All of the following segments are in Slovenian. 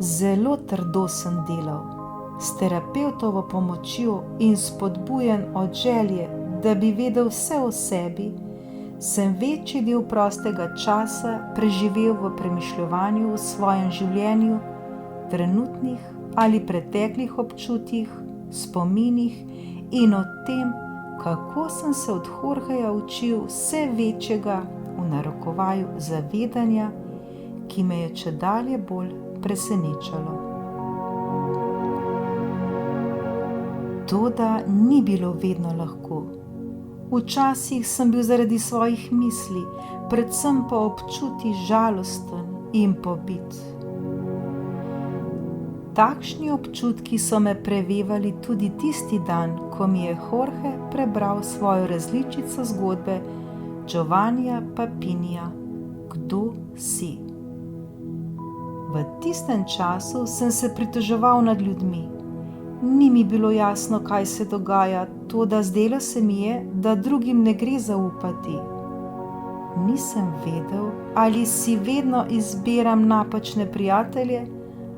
Zelo trdo sem delal, s terapevtovo pomočjo in spodbujen od želje, da bi vedel vse o sebi, sem večji del prostega časa preživel v premišljovanju o svojem življenju, trenutnih ali preteklih občutjih, spominih in o tem, kako sem se od Jorgeja učil vse večjega, v narekovaju, zavedanja, ki me je čedalje bolj presenečalo. Toda ni bilo vedno lahko. Včasih sem bil zaradi svojih misli, predvsem pa občutij, žalosten in pobit. Takšni občutki so me prevevali tudi tisti dan, ko mi je Jorge prebral svojo različico zgodbe Giovannija Papinija Kdo si? V tistem času sem se pritoževal nad ljudmi. Ni mi bilo jasno, kaj se dogaja, toda zdelo se mi je, da drugim ne gre zaupati. Nisem vedel, ali si vedno izbiram napačne prijatelje,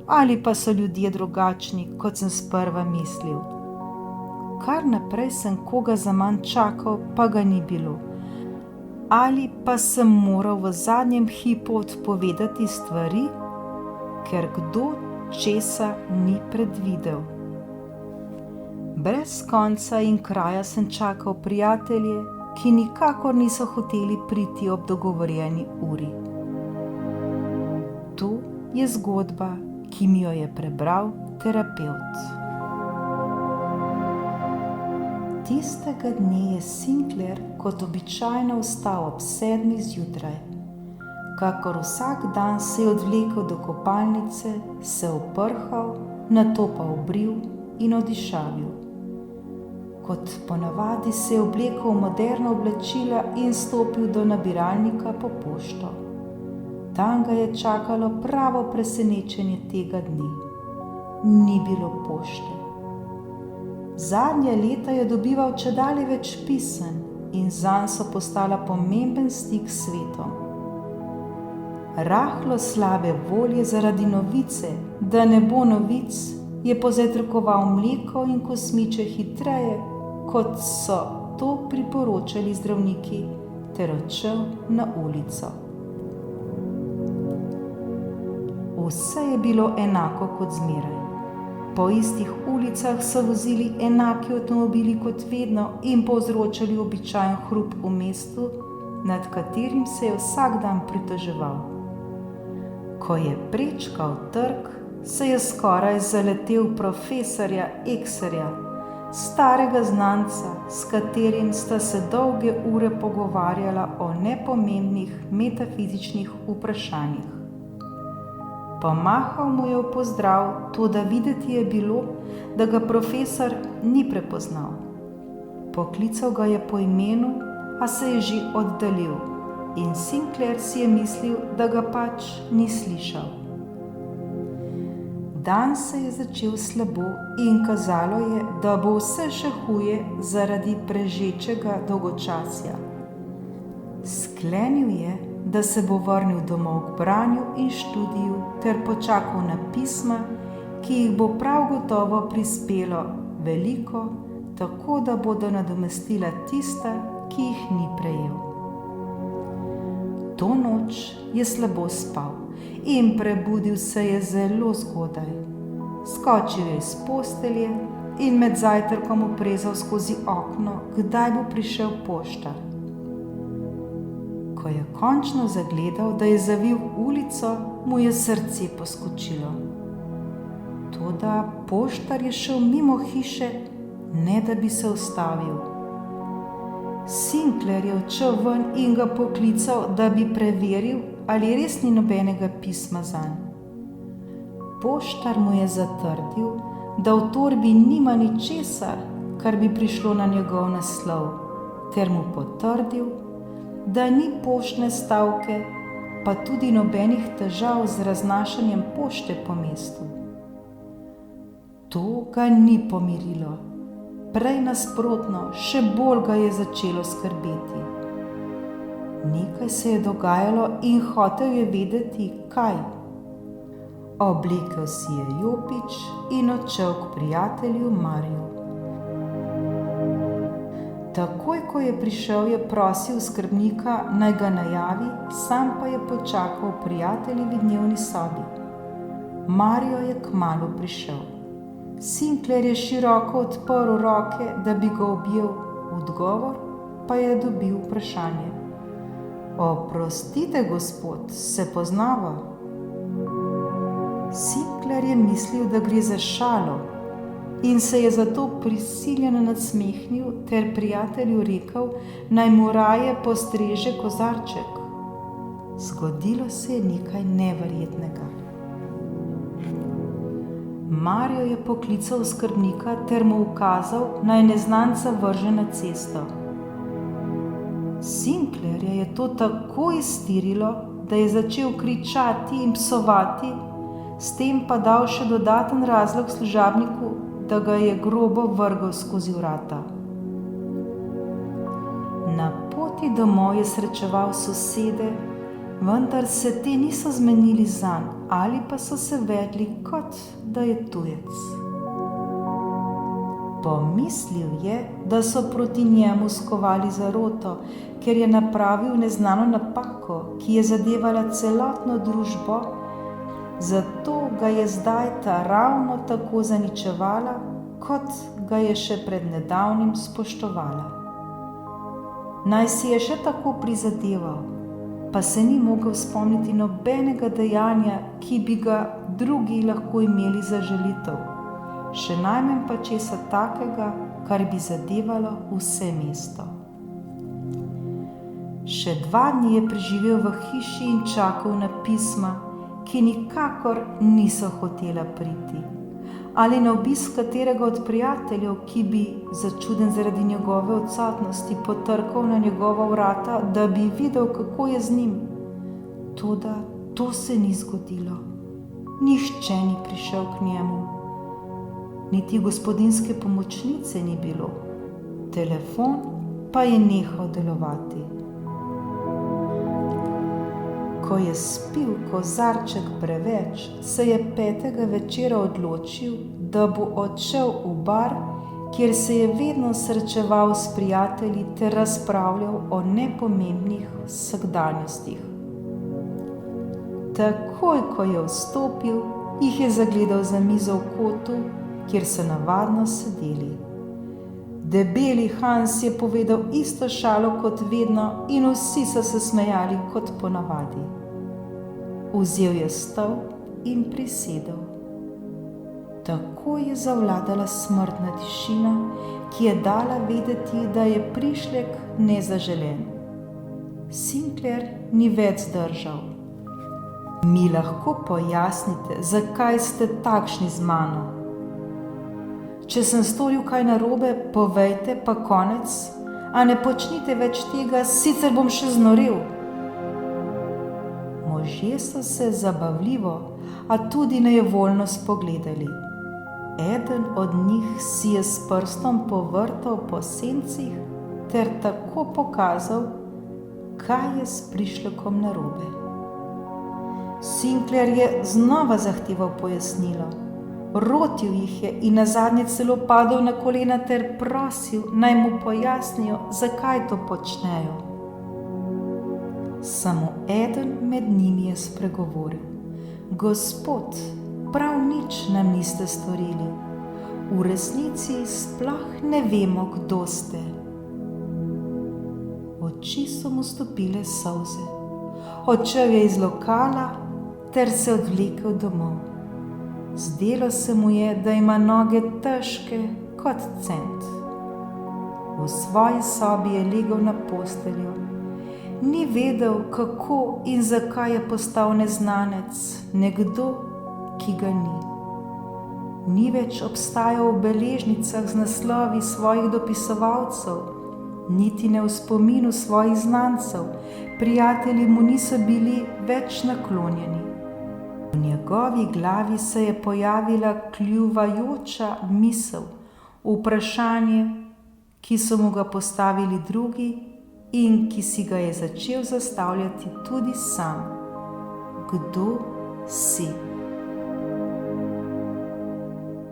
ali pa so ljudje drugačni, kot sem sprva mislil. Kar naprej sem koga zaman čakal, pa ga ni bilo. Ali pa sem moral v zadnjem hipu odpovedati stvari, ker kdo česa ni predvidel. Brez konca in kraja sem čakal prijatelje, ki nikakor niso hoteli priti ob dogovorjeni uri. To je zgodba, ki mi jo je prebral terapevt. Tistega dne je Sinclair kot običajno vstal ob 7 zjutraj. Kakor vsak dan se je odvlekel do kopalnice, se oprhal, nato pa obril in odišavil. Kot ponavadi se je oblekel v moderna oblačila in stopil do nabiralnika po pošto. Tam ga je čakalo pravo presenečenje tega dne. Ni bilo pošte. Zadnja leta je dobival čedalje več pisem in zanj so postala pomemben stik s svetom. Rahlo slabe volje zaradi novice, da ne bo novic, je pozajtrkoval mleko in kosmiče hitreje, kot so to priporočali zdravniki, ter odšel na ulico. Vse je bilo enako kot zmeraj. Po istih ulicah so vozili enaki avtomobili kot vedno in povzročali običajen hrup v mestu, nad katerim se je vsak dan pritoževal. Ko je prečkal trg, se je skoraj zaletel profesorja Ekserja, starega znanca, s katerim sta se dolge ure pogovarjala o nepomembnih metafizičnih vprašanjih. Pomahal mu je v pozdrav, toda videti je bilo, da ga profesor ni prepoznal. Poklical ga je po imenu, a se je že oddaljil in Sinclair si je mislil, da ga pač ni slišal. Dan se je začel slabo in kazalo je, da bo vse še huje zaradi prežečega dolgočasja. Sklenil je, da se bo vrnil domov k branju in študiju ter počakal na pisma, ki jih bo prav gotovo prispelo veliko, tako da bodo nadomestila tista, ki jih ni prejel. To noč je slabo spal in prebudil se je zelo zgodaj. Skočil je iz postelje in med zajtrkom oprezal skozi okno, kdaj bo prišel poštar. Ko je končno zagledal, da je zavil ulico, mu je srce poskočilo. Toda poštar je šel mimo hiše, ne da bi se ustavil. Sinclair je odšel ven in ga poklical, da bi preveril, ali res ni nobenega pisma zanj. Poštar mu je zatrdil, da v torbi nima ničesar, kar bi prišlo na njegov naslov, ter mu potrdil, da ni poštne stavke, pa tudi nobenih težav z raznašanjem pošte po mestu. To ga ni pomirilo. Prej nasprotno, še bolj ga je začelo skrbeti. Nekaj se je dogajalo in hotel je vedeti, kaj. Oblekel si je jopič in odšel k prijatelju Mariju. Takoj, ko je prišel, je prosil skrbnika, naj ga najavi, sam pa je počakal v prijateljevi dnevni sobi. Mario je kmalu prišel. Sinclair je široko odprl roke, da bi ga objel, odgovor pa je dobil vprašanje. Oprostite, gospod, se poznava? Sinclair je mislil, da gre za šalo in se je zato prisiljeno nasmehnil ter prijatelju rekel, naj mu raje postreže kozarček. Zgodilo se je nekaj neverjetnega. Mario je poklical skrbnika ter mu ukazal, naj neznanca vrže na cesto. Sinclairja je to tako iztirilo, da je začel kričati in psovati, s tem pa dal še dodaten razlog služabniku, da ga je grobo vrgel skozi vrata. Na poti domov je srečeval sosede, vendar se te niso zmenili zanj ali pa so se vedli, kot da je tujec. Pomislil je, da so proti njemu skovali zaroto, ker je napravil neznano napako, ki je zadevala celotno družbo, zato ga je zdaj ta ravno tako zaničevala, kot ga je še pred nedavnim spoštovala. Naj si je še tako prizadeval, pa se ni mogel spomniti nobenega dejanja, ki bi ga drugi lahko imeli za žalitev, še najmanj pa česa takega, kar bi zadevalo vse mesto. Še 2 dni je preživel v hiši in čakal na pisma, ki nikakor niso hotela priti, ali na obisk katerega od prijateljev, ki bi, začuden zaradi njegove odsotnosti, potrkal na njegova vrata, da bi videl, kako je z njim. Toda to se ni zgodilo. Nihče ni prišel k njemu. Niti gospodinjske pomočnice ni bilo. Telefon pa je nehal delovati. Ko je spil kozarček preveč, se je 5. večera odločil, da bo odšel v bar, kjer se je vedno srečeval s prijatelji ter razpravljal o nepomembnih vsakdanjostih. Takoj, ko je vstopil, jih je zagledal za mizo v kotu, kjer so navadno sedeli. Debeli Hans je povedal isto šalo kot vedno in vsi so se smejali kot ponavadi. Vzel je stol in prisedel. Tako je zavladala smrtna tišina, ki je dala vedeti, da je prišlek nezaželen. Sinclair ni več zdržal. Mi lahko pojasnite, zakaj ste takšni z mano? Če sem storil kaj narobe, povejte, pa konec, a ne počnite več tega, sicer bom še znorel. Možje so se zabavljivo, a tudi nejevoljno spogledali. Eden od njih si je s prstom povrtal po sencih ter tako pokazal, kaj je s prišlekom narobe. Sinclair je znova zahteval pojasnilo. Rotil jih je in nazadnje celo padel na kolena ter prosil, naj mu pojasnijo, zakaj to počnejo. Samo eden med njimi je spregovoril. Gospod, prav nič nam niste storili. V resnici sploh ne vemo, kdo ste. Oči so mu stopile solze. Odšel je iz lokala ter se odvlekel domov. Zdelo se mu je, da ima noge težke kot cent. V svoji sobi je legel na posteljo. Ni vedel, kako in zakaj je postal neznanec, nekdo, ki ga ni. Ni več obstajal v beležnicah z naslovi svojih dopisovalcev, niti ne v spominu svojih znancev, prijatelji mu niso bili več naklonjeni. V njegovi glavi se je pojavila kljuvajoča misel, vprašanje, ki so mu ga postavili drugi in ki si ga je začel zastavljati tudi sam. Kdo si?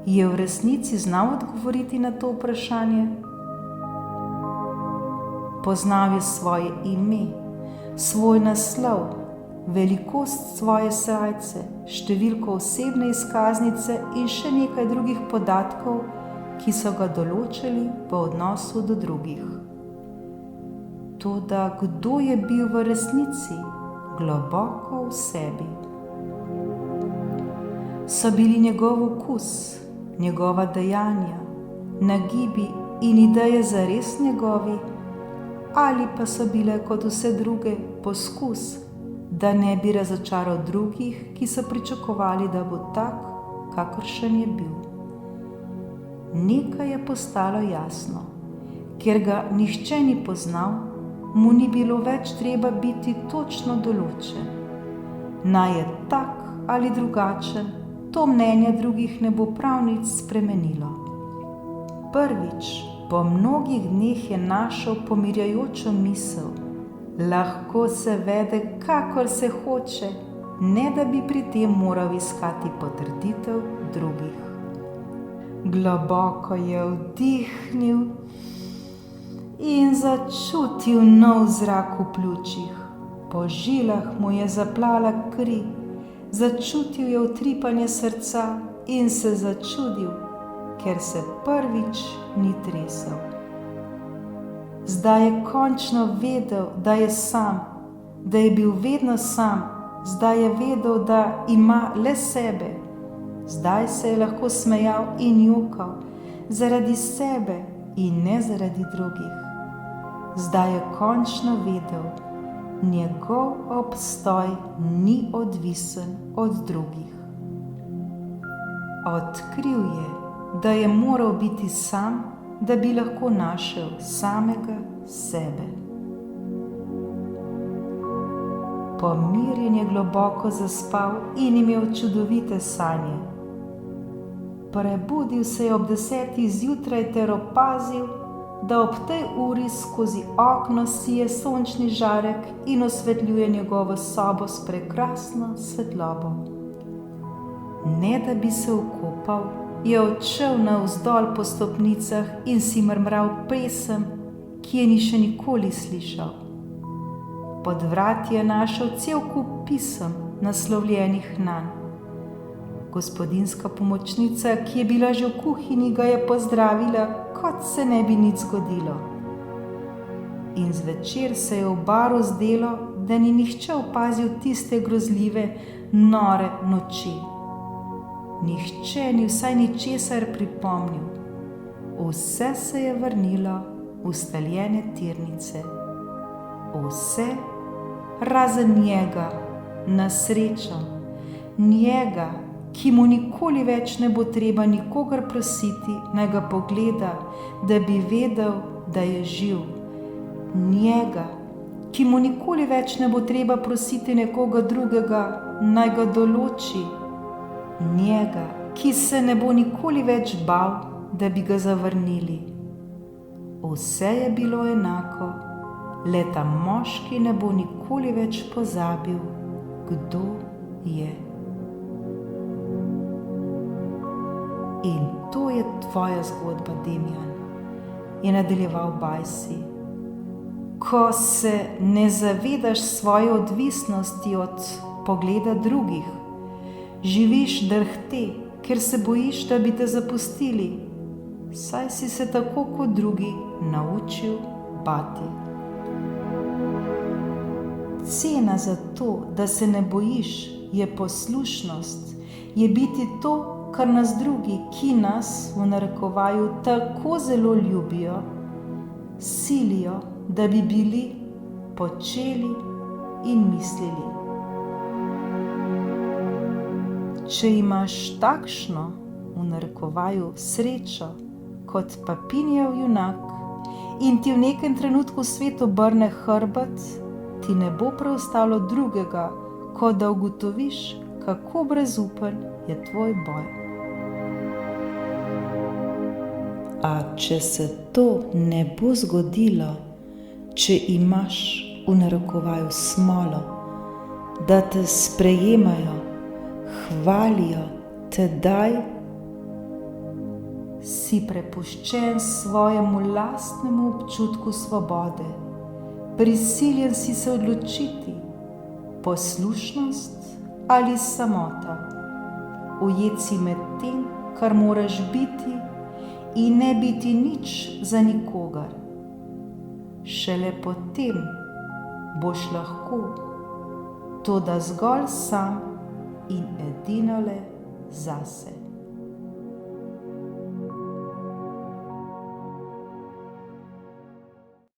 je v resnici znal odgovoriti na to vprašanje? Poznal je svoje ime, svoj naslov, velikost svoje srajce, številko osebne izkaznice in še nekaj drugih podatkov, ki so ga določili v odnosu do drugih. Toda kdo je bil v resnici, globoko v sebi? So bili njegov okus, njegova dejanja, nagibi in ideje zares njegovi, ali pa so bile kot vse druge poskus, da ne bi razočaral drugih, ki so pričakovali, da bo tak, kakršen je bil. Nekaj je postalo jasno, ker ga nihče ni poznal, mu ni bilo več treba biti točno določen. Naj je tak ali drugačen, to mnenje drugih ne bo prav nič spremenilo. Prvič, po mnogih dneh je našel pomirjajočo misel. Lahko se vede, kakor se hoče, ne da bi pri tem moral iskati potrditev drugih. Globoko je vdihnil in začutil nov zrak v pljučih. Po žilah mu je zaplala kri, začutil je utripanje srca in se začudil, ker se prvič ni tresel. Zdaj je končno vedel, da je sam, da je bil vedno sam, zdaj je vedel, da ima le sebe. Zdaj se je lahko smejal in jokal, zaradi sebe in ne zaradi drugih. Zdaj je končno vedel, njegov obstoj ni odvisen od drugih. Odkril je, da je moral biti sam, da bi lahko našel samega sebe. Pomirjen je globoko zaspal in imel čudovite sanje. Prebudil se je ob 10 zjutraj ter opazil, da ob tej uri skozi okno sije sončni žarek in osvetljuje njegovo sobo s prekrasno svetlobo. Ne da bi se okopal, je odšel navzdol po stopnicah in si mrmral pesem, ki je ni še nikoli slišal. Pod vrati je našel cel kup pisem, naslovljenih nanj. Gospodinjska pomočnica, ki je bila že v kuhinji, ga je pozdravila, kot se ne bi nič zgodilo. In zvečer se je v baru zdelo, da ni nihče opazil tiste grozljive, nore noči. Nihče ni vsaj ničesar pripomnil. Vse se je vrnilo v ustaljene tirnice. Vse razen njega, na srečo, njega, ki mu nikoli več ne bo treba nikogar prositi, naj ga pogleda, da bi vedel, da je živ. Njega, ki mu nikoli več ne bo treba prositi nekoga drugega, naj ga določi. Njega, ki se ne bo nikoli več bal, da bi ga zavrnili. Vse je bilo enako, le ta moški ne bo nikoli več pozabil, kdo je. In to je tvoja zgodba, Demijan, je nadaljeval Bajsi. Ko se ne zavedaš svoje odvisnosti od pogleda drugih, živiš drhte, ker se bojiš, da bi te zapustili, saj si se tako kot drugi naučil bati. Cena za to, da se ne bojiš, je poslušnost, je biti to, kar nas drugi, ki nas, v narekovaju, tako zelo ljubijo, silijo, da bi bili, počeli in mislili. Če imaš takšno, v narekovaju, srečo, kot Papinijev junak, in ti v nekem trenutku svet obrne hrbet, ti ne bo preostalo drugega, kot da ugotoviš, kako brezupen je tvoj boj. A če se to ne bo zgodilo, če imaš, v narekovaju, smolo, da te sprejemajo, hvalijo, tedaj si prepuščen svojemu lastnemu občutku svobode, prisiljen si se odločiti, poslušnost ali samota. Ujet si med tem, kar moraš biti in ne biti nič za nikogar. Šele potem boš lahko, toda zgolj sam in edinole zase.